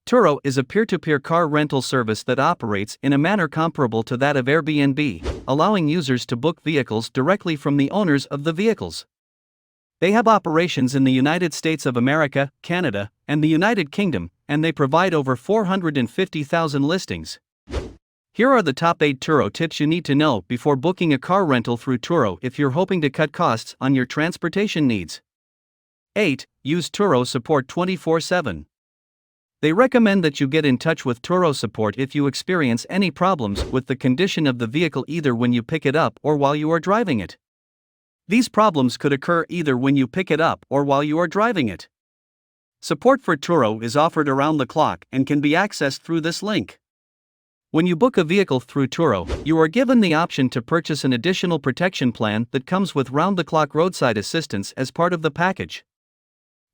Turo is a peer-to-peer car rental service that operates in a manner comparable to that of Airbnb, allowing users to book vehicles directly from the owners of the vehicles. They have operations in the United States of America, Canada, and the United Kingdom, and they provide over 450,000 listings. Here are the top 8 Turo tips you need to know before booking a car rental through Turo if you're hoping to cut costs on your transportation needs. 8. Use Turo Support 24/7. They recommend that you get in touch with Turo Support if you experience any problems with the condition of the vehicle either when you pick it up or while you are driving it. These problems could occur either when you pick it up or while you are driving it. Support for Turo is offered around the clock and can be accessed through this link. When you book a vehicle through Turo, you are given the option to purchase an additional protection plan that comes with round-the-clock roadside assistance as part of the package.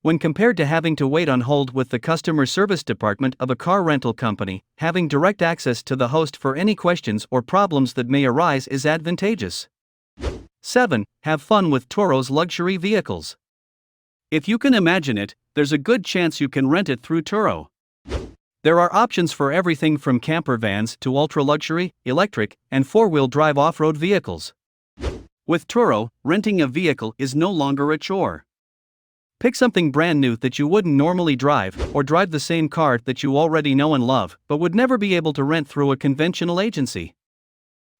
When compared to having to wait on hold with the customer service department of a car rental company, having direct access to the host for any questions or problems that may arise is advantageous. 7. Have fun with Turo's luxury vehicles. If you can imagine it, there's a good chance you can rent it through Turo. There are options for everything from camper vans to ultra-luxury, electric, and four-wheel drive off-road vehicles. With Turo, renting a vehicle is no longer a chore. Pick something brand new that you wouldn't normally drive, or drive the same car that you already know and love, but would never be able to rent through a conventional agency.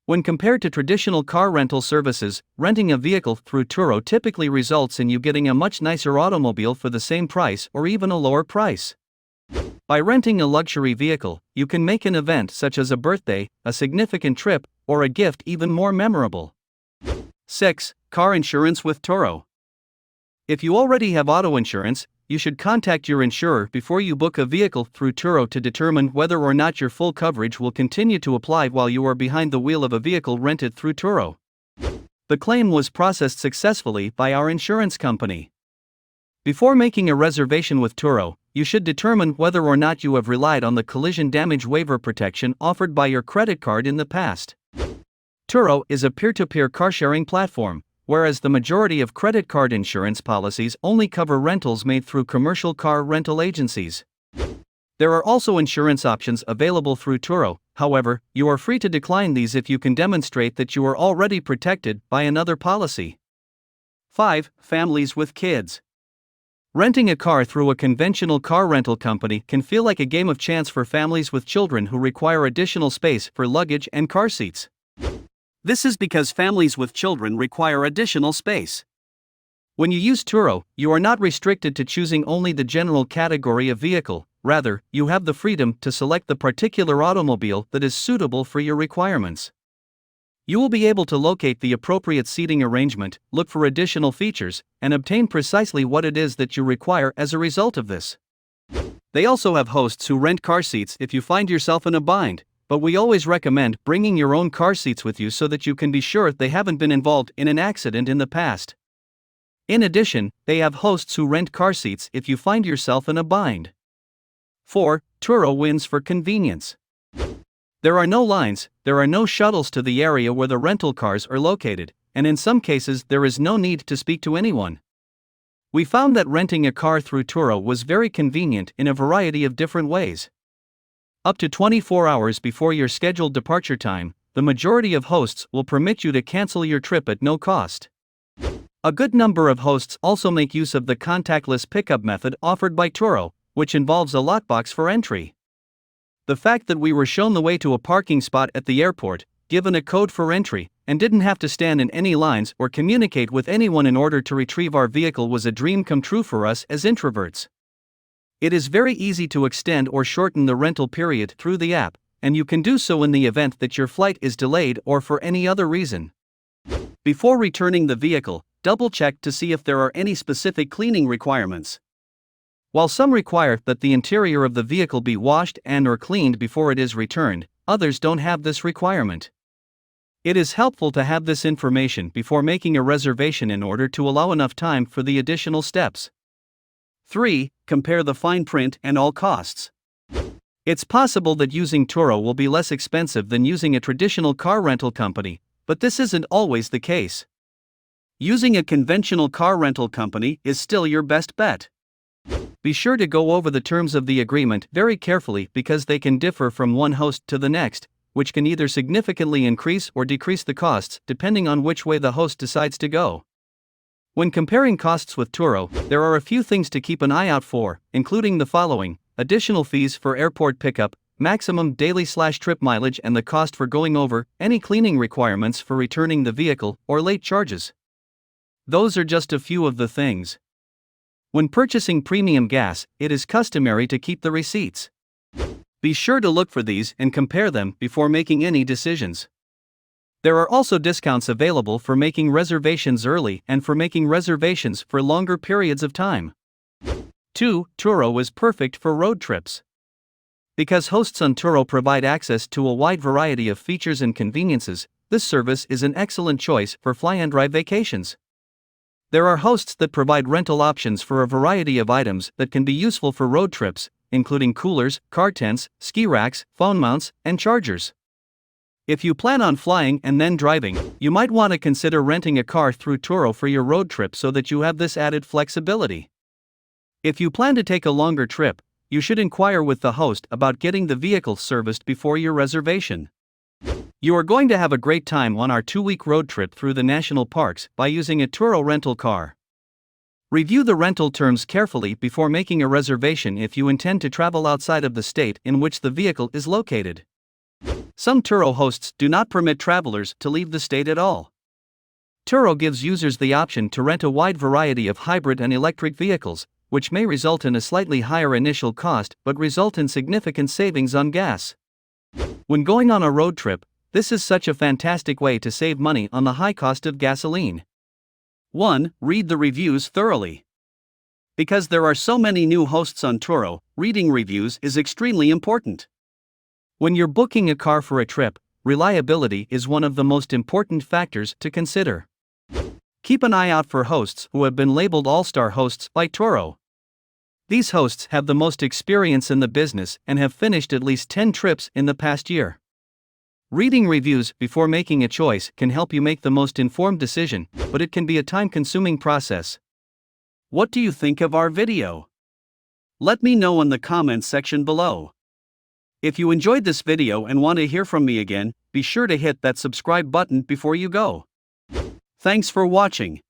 When compared to traditional car rental services, renting a vehicle through Turo typically results in you getting a much nicer automobile for the same price or even a lower price. By renting a luxury vehicle, you can make an event such as a birthday, a significant trip, or a gift even more memorable. 6. Car insurance with Turo. If you already have auto insurance, you should contact your insurer before you book a vehicle through Turo to determine whether or not your full coverage will continue to apply while you are behind the wheel of a vehicle rented through Turo. The claim was processed successfully by our insurance company. Before making a reservation with Turo, you should determine whether or not you have relied on the collision damage waiver protection offered by your credit card in the past. Turo is a peer-to-peer car-sharing platform, whereas the majority of credit card insurance policies only cover rentals made through commercial car rental agencies. There are also insurance options available through Turo, however, you are free to decline these if you can demonstrate that you are already protected by another policy. 5. Families with kids. Renting a car through a conventional car rental company can feel like a game of chance for families with children who require additional space for luggage and car seats. This is because families with children require additional space. When you use Turo, you are not restricted to choosing only the general category of vehicle, rather, you have the freedom to select the particular automobile that is suitable for your requirements. You will be able to locate the appropriate seating arrangement, look for additional features, and obtain precisely what it is that you require as a result of this. They also have hosts who rent car seats if you find yourself in a bind, but we always recommend bringing your own car seats with you so that you can be sure they haven't been involved in an accident in the past. In addition, they have hosts who rent car seats if you find yourself in a bind. 4. Turo wins for convenience. There are no lines, there are no shuttles to the area where the rental cars are located, and in some cases there is no need to speak to anyone. We found that renting a car through Turo was very convenient in a variety of different ways. Up to 24 hours before your scheduled departure time, the majority of hosts will permit you to cancel your trip at no cost. A good number of hosts also make use of the contactless pickup method offered by Turo, which involves a lockbox for entry. The fact that we were shown the way to a parking spot at the airport, given a code for entry, and didn't have to stand in any lines or communicate with anyone in order to retrieve our vehicle was a dream come true for us as introverts. It is very easy to extend or shorten the rental period through the app, and you can do so in the event that your flight is delayed or for any other reason. Before returning the vehicle, double-check to see if there are any specific cleaning requirements. While some require that the interior of the vehicle be washed and/or cleaned before it is returned, others don't have this requirement. It is helpful to have this information before making a reservation in order to allow enough time for the additional steps. 3. Compare the fine print and all costs. It's possible that using Turo will be less expensive than using a traditional car rental company, but this isn't always the case. Using a conventional car rental company is still your best bet. Be sure to go over the terms of the agreement very carefully because they can differ from one host to the next, which can either significantly increase or decrease the costs depending on which way the host decides to go. When comparing costs with Turo, there are a few things to keep an eye out for, including the following: additional fees for airport pickup, maximum daily/trip mileage, and the cost for going over, any cleaning requirements for returning the vehicle, or late charges. Those are just a few of the things. When purchasing premium gas, it is customary to keep the receipts. Be sure to look for these and compare them before making any decisions. There are also discounts available for making reservations early and for making reservations for longer periods of time. 2. Turo is perfect for road trips. Because hosts on Turo provide access to a wide variety of features and conveniences, this service is an excellent choice for fly-and-drive vacations. There are hosts that provide rental options for a variety of items that can be useful for road trips, including coolers, car tents, ski racks, phone mounts, and chargers. If you plan on flying and then driving, you might want to consider renting a car through Turo for your road trip so that you have this added flexibility. If you plan to take a longer trip, you should inquire with the host about getting the vehicle serviced before your reservation. You are going to have a great time on our 2-week road trip through the national parks by using a Turo rental car. Review the rental terms carefully before making a reservation if you intend to travel outside of the state in which the vehicle is located. Some Turo hosts do not permit travelers to leave the state at all. Turo gives users the option to rent a wide variety of hybrid and electric vehicles, which may result in a slightly higher initial cost but result in significant savings on gas. When going on a road trip, this is such a fantastic way to save money on the high cost of gasoline. 1. Read the reviews thoroughly. Because there are so many new hosts on Turo, reading reviews is extremely important. When you're booking a car for a trip, reliability is one of the most important factors to consider. Keep an eye out for hosts who have been labeled all-star hosts by Turo. These hosts have the most experience in the business and have finished at least 10 trips in the past year. Reading reviews before making a choice can help you make the most informed decision, but it can be a time-consuming process. What do you think of our video? Let me know in the comments section below. If you enjoyed this video and want to hear from me again, be sure to hit that subscribe button before you go. Thanks for watching.